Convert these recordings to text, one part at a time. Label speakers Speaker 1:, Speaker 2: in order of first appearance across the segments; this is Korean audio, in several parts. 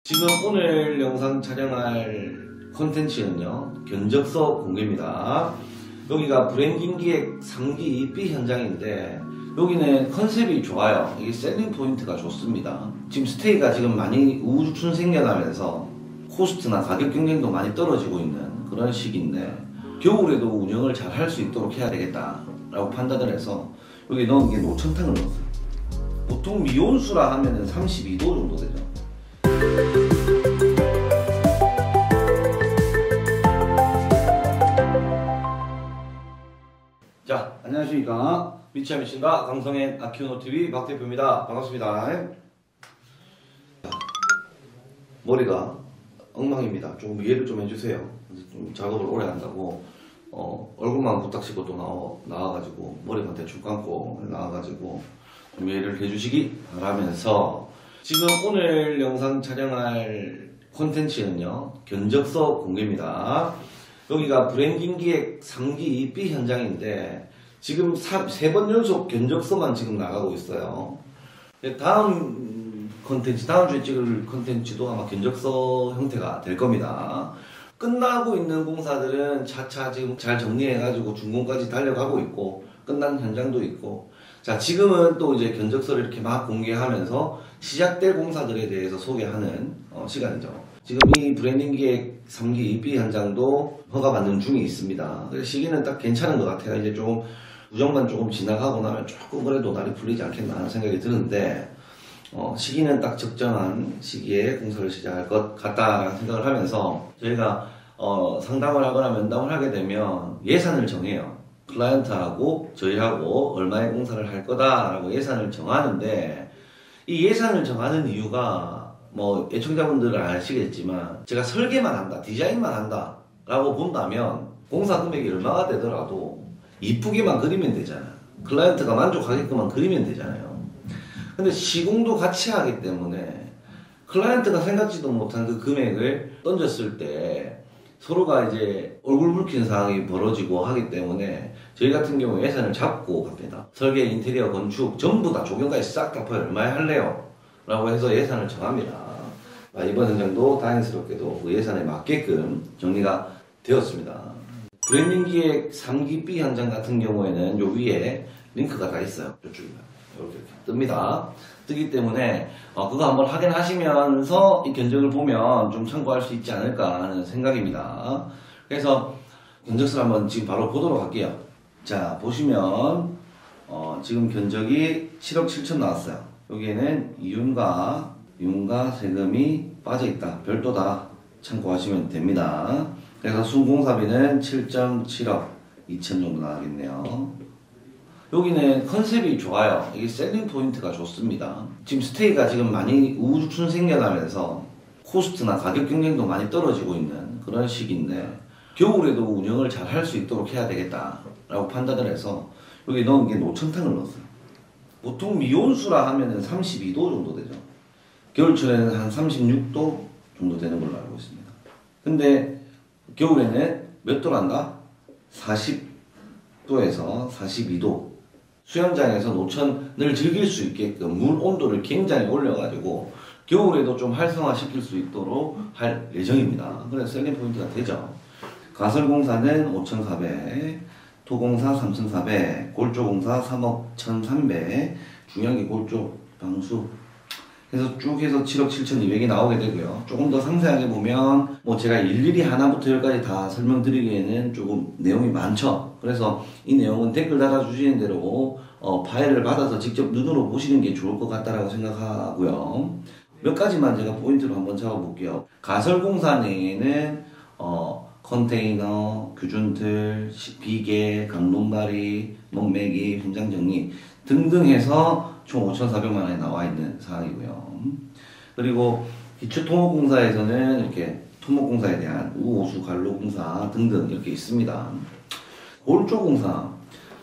Speaker 1: 지금 오늘 영상 촬영할 콘텐츠는요, 견적서 공개입니다. 여기가 브랜딩 기획 3기 B 현장인데, 여기는 컨셉이 좋아요. 이게 셀링 포인트가 좋습니다. 지금 스테이가 지금 많이 우후죽순 생겨나면서 코스트나 가격 경쟁도 많이 떨어지고 있는 그런 시기인데, 겨울에도 운영을 잘 할 수 있도록 해야 되겠다라고 판단을 해서 여기 넣은 게 노천탕을 넣었어요. 보통 미온수라 하면은 32도 정도 되죠. 자, 안녕하십니까. 미치아미신가 강성현 아키우노TV 박대표입니다. 반갑습니다. 머리가 엉망입니다. 조금 이해를 좀 해주세요. 좀 작업을 오래 한다고 얼굴만 부탁시고 또 나와가지고 머리만 대충 감고 나와가지고 좀 이해를 해주시기 바라면서, 지금 오늘 영상 촬영할 콘텐츠는요, 견적서 공개입니다. 여기가 브랜딩 기획 3기 B 현장인데, 지금 3번 연속 견적서만 지금 나가고 있어요. 다음 콘텐츠, 다음 주에 찍을 콘텐츠도 아마 견적서 형태가 될 겁니다. 끝나고 있는 공사들은 차차 지금 잘 정리해가지고 준공까지 달려가고 있고, 끝난 현장도 있고, 자, 지금은 또 이제 견적서를 이렇게 막 공개하면서 시작될 공사들에 대해서 소개하는 시간이죠. 지금 이 브랜딩 기획 3기 B 현장도 허가받는 중에 있습니다. 그래서 시기는 딱 괜찮은 것 같아요. 이제 좀 우정만 조금 지나가고 나면 조금 그래도 날이 풀리지 않겠나 하는 생각이 드는데, 시기는 딱 적정한 시기에 공사를 시작할 것 같다라는 생각을 하면서, 저희가 상담을 하거나 면담을 하게 되면 예산을 정해요. 클라이언트하고 저희하고 얼마의 공사를 할 거다라고 예산을 정하는데, 이 예산을 정하는 이유가 뭐 애청자분들은 아시겠지만, 제가 설계만 한다, 디자인만 한다 라고 본다면 공사 금액이 얼마가 되더라도 이쁘게만 그리면 되잖아요. 클라이언트가 만족하게끔만 그리면 되잖아요. 근데 시공도 같이 하기 때문에 클라이언트가 생각지도 못한 그 금액을 던졌을 때 서로가 이제 얼굴 붉힌 상황이 벌어지고 하기 때문에, 저희 같은 경우 예산을 잡고 갑니다. 설계, 인테리어, 건축 전부 다 조경까지 싹 다 포함 얼마에 할래요? 라고 해서 예산을 정합니다. 이번 현장도 다행스럽게도 그 예산에 맞게끔 정리가 되었습니다. 브랜딩 기획 3기 B 현장 같은 경우에는 요 위에 링크가 다 있어요. 이쪽에 이렇게 뜹니다. 뜨기 때문에 그거 한번 확인하시면서 이 견적을 보면 좀 참고할 수 있지 않을까 하는 생각입니다. 그래서 견적서를 한번 지금 바로 보도록 할게요. 자, 보시면 지금 견적이 7억 7천 나왔어요. 여기에는 이윤과 세금이 빠져있다, 별도다 참고하시면 됩니다. 그래서 순공사비는 7.7억 2천 정도 나가겠네요. 여기는 컨셉이 좋아요. 이게 셀링 포인트가 좋습니다. 지금 스테이가 지금 많이 우후죽순 생겨나면서 코스트나 가격 경쟁도 많이 떨어지고 있는 그런 시기인데, 겨울에도 운영을 잘 할 수 있도록 해야 되겠다라고 판단을 해서 여기 넣은 게 노천탕을 넣었어요. 보통 미온수라 하면은 32도 정도 되죠. 겨울철에는 한 36도 정도 되는 걸로 알고 있습니다. 근데 겨울에는 몇 도란다? 40도에서 42도. 수영장에서 노천을 즐길 수 있게끔 물 온도를 굉장히 올려가지고 겨울에도 좀 활성화시킬 수 있도록 할 예정입니다. 그래서 셀링 포인트가 되죠. 가설공사는 5,400, 토공사 3,400, 골조공사 3억 1,300, 중요한 게 골조, 방수 해서 쭉 해서 7억 7,200이 나오게 되고요. 조금 더 상세하게 보면 뭐 제가 일일이 하나부터 열까지 다 설명드리기에는 조금 내용이 많죠. 그래서 이 내용은 댓글 달아주시는 대로 파일을 받아서 직접 눈으로 보시는 게 좋을 것 같다라고 생각하고요. 몇 가지만 제가 포인트로 한번 잡아볼게요. 가설공사 내에는 컨테이너, 규준틀, 비계, 강동바리, 목매기, 현장정리 등등 해서 총 5,400만 원에 나와 있는 사항이고요. 그리고 기초토목공사에서는 이렇게 토목공사에 대한 우호수, 관로공사 등등 이렇게 있습니다. 골조공사,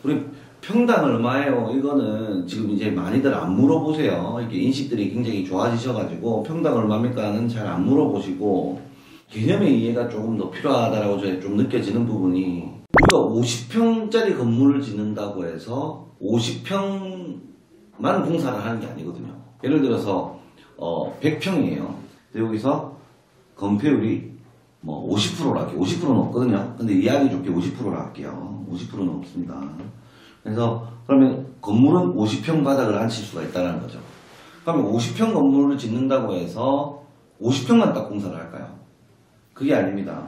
Speaker 1: 우리 평당 얼마예요? 이거는 지금 이제 많이들 안 물어보세요. 이렇게 인식들이 굉장히 좋아지셔가지고 평당 얼마입니까는 잘 안 물어보시고, 개념의 이해가 조금 더 필요하다라고 저희 좀 느껴지는 부분이, 우리가 50평짜리 건물을 짓는다고 해서 50평만 공사를 하는 게 아니거든요. 예를 들어서 100평이에요. 여기서 건폐율이 뭐 50%로 할게요. 50%는 없거든요. 근데 이해하기 좋게 50%로 할게요. 50%는 없습니다. 그래서 그러면 건물은 50평 바닥을 앉힐 수가 있다는 거죠. 그러면 50평 건물을 짓는다고 해서 50평만 딱 공사를 할까요? 그게 아닙니다.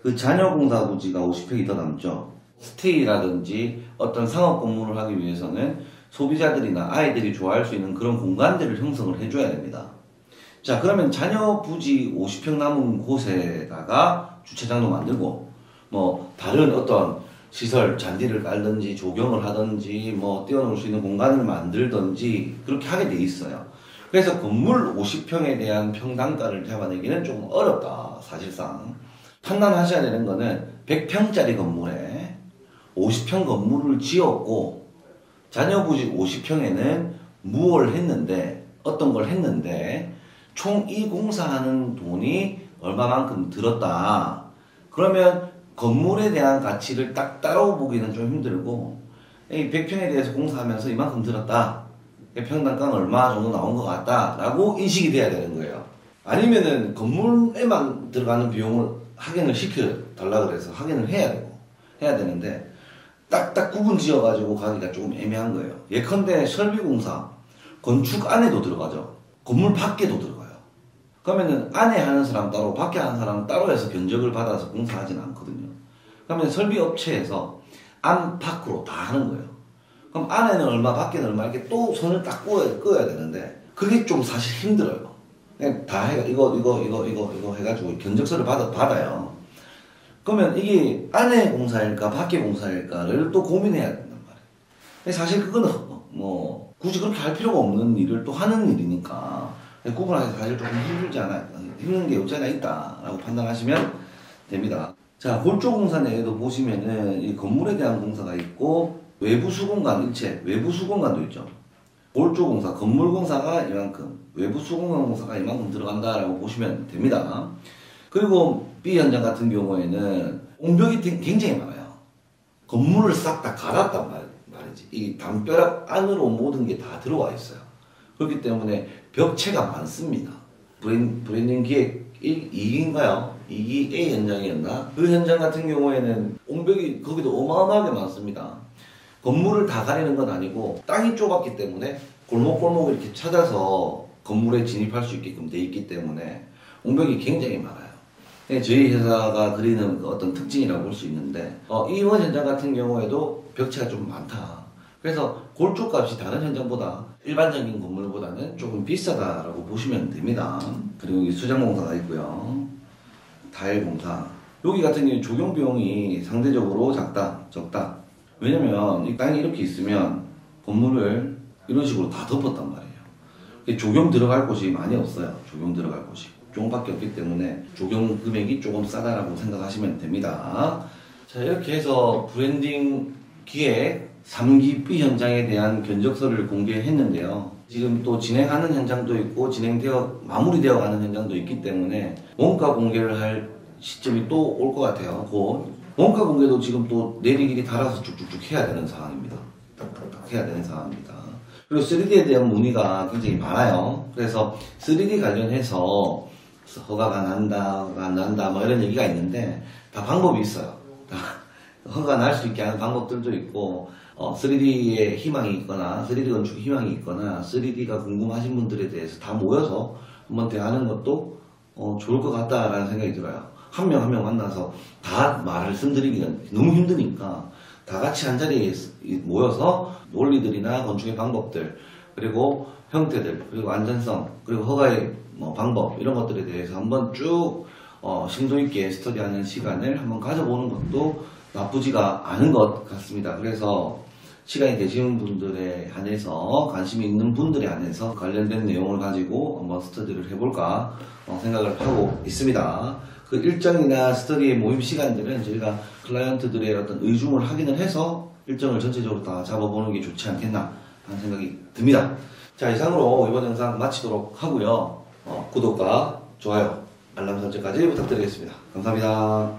Speaker 1: 그 잔여 공사 부지가 50평이 더 남죠. 스테이라든지 어떤 상업 건물을 하기 위해서는 소비자들이나 아이들이 좋아할 수 있는 그런 공간들을 형성을 해줘야 됩니다. 자, 그러면 잔여 부지 50평 남은 곳에다가 주차장도 만들고 뭐 다른 어떤 시설, 잔디를 깔든지 조경을 하든지 뭐 띄워놓을 수 있는 공간을 만들든지 그렇게 하게 돼 있어요. 그래서 건물 50평에 대한 평당가를 잡아내기는 조금 어렵다, 사실상. 판단하셔야 되는 거는 100평짜리 건물에 50평 건물을 지었고 잔여부지 50평에는 무엇을 했는데, 어떤 걸 했는데 총 이 공사하는 돈이 얼마만큼 들었다. 그러면 건물에 대한 가치를 딱 따로 보기는 좀 힘들고, 이 100평에 대해서 공사하면서 이만큼 들었다, 평당가는 얼마 정도 나온 것 같다 라고 인식이 돼야 되는 거예요. 아니면은 건물에만 들어가는 비용을 확인을 시켜달라 그래서 확인을 해야 되는데 딱딱 구분 지어가지고 가기가 조금 애매한 거예요. 예컨대 설비공사, 건축 안에도 들어가죠. 건물 밖에도 들어가요. 그러면은 안에 하는 사람 따로, 밖에 하는 사람 따로 해서 견적을 받아서 공사하진 않거든요. 그러면 설비업체에서 안, 밖으로 다 하는 거예요. 그럼 안에는 얼마, 밖에는 얼마, 이렇게 또 손을 딱 그어야 되는데, 그게 좀 사실 힘들어요. 그냥 다 이거 해가지고 견적서를 받아요. 그러면 이게 안에 공사일까, 밖에 공사일까를 또 고민해야 된단 말이에요. 사실 그거는 뭐, 굳이 그렇게 할 필요가 없는 일을 또 하는 일이니까, 구분하기 사실 조금 힘든 게 없지 않아 있다라고 판단하시면 됩니다. 자, 골조 공사 내에도 보시면은 이 건물에 대한 공사가 있고, 외부 수공간 일체, 외부 수공간도 있죠. 골조 공사, 건물 공사가 이만큼, 외부 수공간 공사가 이만큼 들어간다라고 보시면 됩니다. 그리고 B 현장 같은 경우에는 옹벽이 굉장히 많아요. 건물을 싹 다 갈았단 말이지. 이 담벼락 안으로 모든 게 다 들어와 있어요. 그렇기 때문에 벽체가 많습니다. 브랜딩 기획 2기인가요? 2기 A 현장이었나? 그 현장 같은 경우에는 옹벽이 거기도 어마어마하게 많습니다. 건물을 다 가리는 건 아니고 땅이 좁았기 때문에 골목골목 이렇게 찾아서 건물에 진입할 수 있게끔 돼 있기 때문에 옹벽이 굉장히 많아요. 저희 회사가 그리는 그 어떤 특징이라고 볼 수 있는데, 이원 현장 같은 경우에도 벽체가 좀 많다. 그래서 골조 값이 다른 현장보다 일반적인 건물보다는 조금 비싸다라고 보시면 됩니다. 그리고 여기 수장공사가 있고요. 타일공사. 여기 같은 경우에 조경 비용이 상대적으로 적다. 왜냐면 이 땅이 이렇게 있으면 건물을 이런 식으로 다 덮었단 말이에요. 조경 들어갈 곳이 많이 없어요. 조경 들어갈 곳이 조금밖에 없기 때문에 조경 금액이 조금 싸다라고 생각하시면 됩니다. 자, 이렇게 해서 브랜딩 기획 3기 B 현장에 대한 견적서를 공개했는데요. 지금 또 진행하는 현장도 있고 마무리되어 가는 현장도 있기 때문에 원가 공개를 할 시점이 또 올 것 같아요. 곧 원가 공개도 지금 또 내리길이 달아서 쭉쭉쭉 해야 되는 상황입니다. 딱딱딱 해야 되는 상황입니다. 그리고 3D에 대한 문의가 굉장히 많아요. 그래서 3D 관련해서 허가가 난다, 안 난다, 뭐 이런 얘기가 있는데 다 방법이 있어요. 허가 날 수 있게 하는 방법들도 있고, 3D에 희망이 있거나, 3D 건축에 희망이 있거나, 3D가 궁금하신 분들에 대해서 다 모여서 한번 대하는 것도 좋을 것 같다라는 생각이 들어요. 한 명 한 명 만나서 다 말씀드리기는 너무 힘드니까 다 같이 한 자리에 모여서 논리들이나 건축의 방법들, 그리고 형태들, 그리고 안전성, 그리고 허가의 방법, 이런 것들에 대해서 한번 쭉 심도 있게 스터디하는 시간을 한번 가져보는 것도 나쁘지가 않은 것 같습니다. 그래서 시간이 되시는 분들에 한해서, 관심이 있는 분들에 한해서 관련된 내용을 가지고 한번 스터디를 해볼까 생각을 하고 있습니다. 그 일정이나 스터디의 모임 시간들은 저희가 클라이언트들의 어떤 의중을 확인을 해서 일정을 전체적으로 다 잡아보는 게 좋지 않겠나 하는 생각이 듭니다. 자, 이상으로 이번 영상 마치도록 하고요. 구독과 좋아요, 알람 설정까지 부탁드리겠습니다. 감사합니다.